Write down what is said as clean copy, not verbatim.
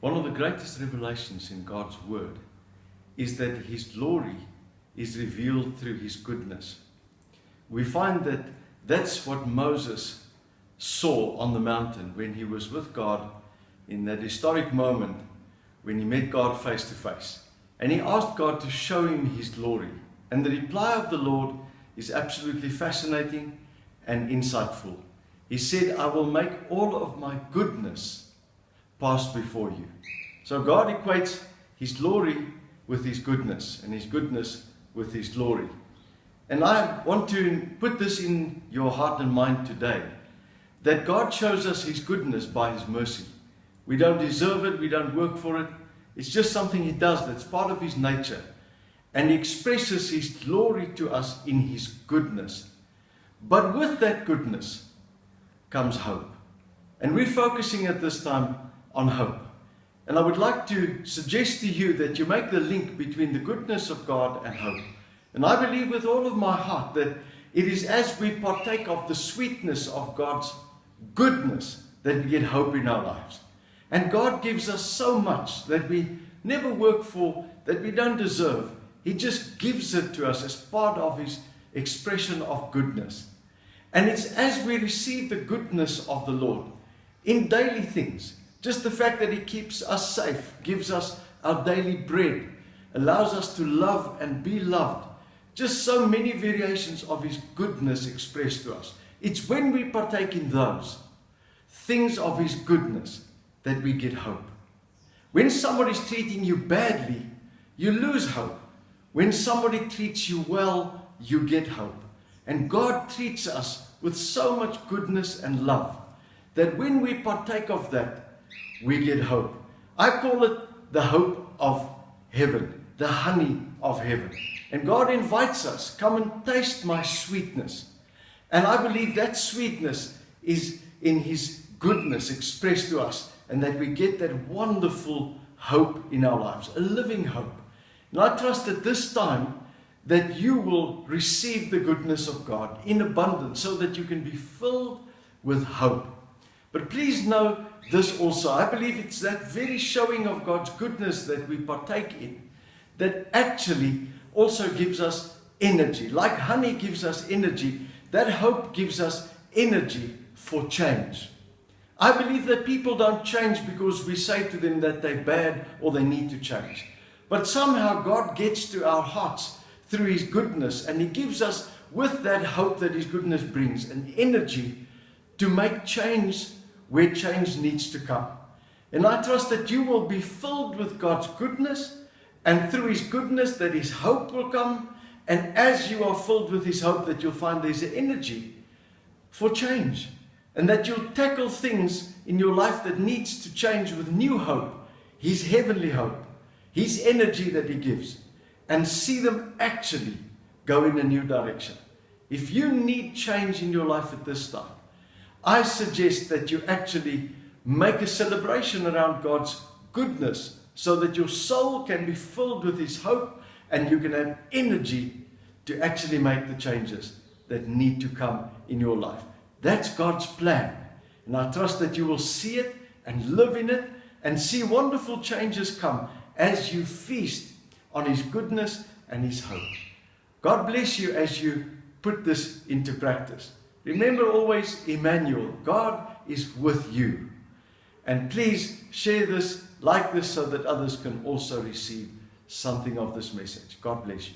One of the greatest revelations in God's Word is that His glory is revealed through His goodness. We find that that's what Moses saw on the mountain when he was with God in that historic moment when he met God face to face. And he asked God to show him His glory. And the reply of the Lord is absolutely fascinating and insightful. He said, I will make all of my goodness pass before you. So God equates His glory with His goodness, and His goodness with His glory. And I want to put this in your heart and mind today, that God shows us His goodness by His mercy. We don't deserve it, we don't work for it. It's just something He does that's part of His nature. And He expresses His glory to us in His goodness. But with that goodness comes hope. And we're focusing at this time on hope. And I would like to suggest to you that you make the link between the goodness of God and hope. And I believe with all of my heart that it is as we partake of the sweetness of God's goodness that we get hope in our lives. And God gives us so much that we never work for, that we don't deserve. He just gives it to us as part of His expression of goodness. And it's as we receive the goodness of the Lord in daily things, just the fact that He keeps us safe, gives us our daily bread, allows us to love and be loved. Just so many variations of His goodness expressed to us. It's when we partake in those things of His goodness that we get hope. When somebody's treating you badly, you lose hope. When somebody treats you well, you get hope. And God treats us with so much goodness and love that when we partake of that, we get hope. I call it the hope of heaven, the honey of heaven. And God invites us, come and taste my sweetness. And I believe that sweetness is in His goodness expressed to us, and that we get that wonderful hope in our lives, a living hope. And I trust at this time that you will receive the goodness of God in abundance so that you can be filled with hope. But please know this also. I believe it's that very showing of God's goodness that we partake in that actually also gives us energy. Like honey gives us energy, that hope gives us energy for change. I believe that people don't change because we say to them that they're bad or they need to change. But somehow God gets to our hearts through His goodness, and He gives us, with that hope that His goodness brings, an energy to make change where change needs to come. And I trust that you will be filled with God's goodness, and through His goodness that His hope will come. And as you are filled with His hope, that you'll find there's an energy for change. And that you'll tackle things in your life that needs to change with new hope, His heavenly hope, His energy that He gives, and see them actually go in a new direction. If you need change in your life at this time, I suggest that you actually make a celebration around God's goodness so that your soul can be filled with His hope and you can have energy to actually make the changes that need to come in your life. That's God's plan. And I trust that you will see it and live in it and see wonderful changes come as you feast on His goodness and His hope. God bless you as you put this into practice. Remember always, Emmanuel, God is with you. And please share this, like this, so that others can also receive something of this message. God bless you.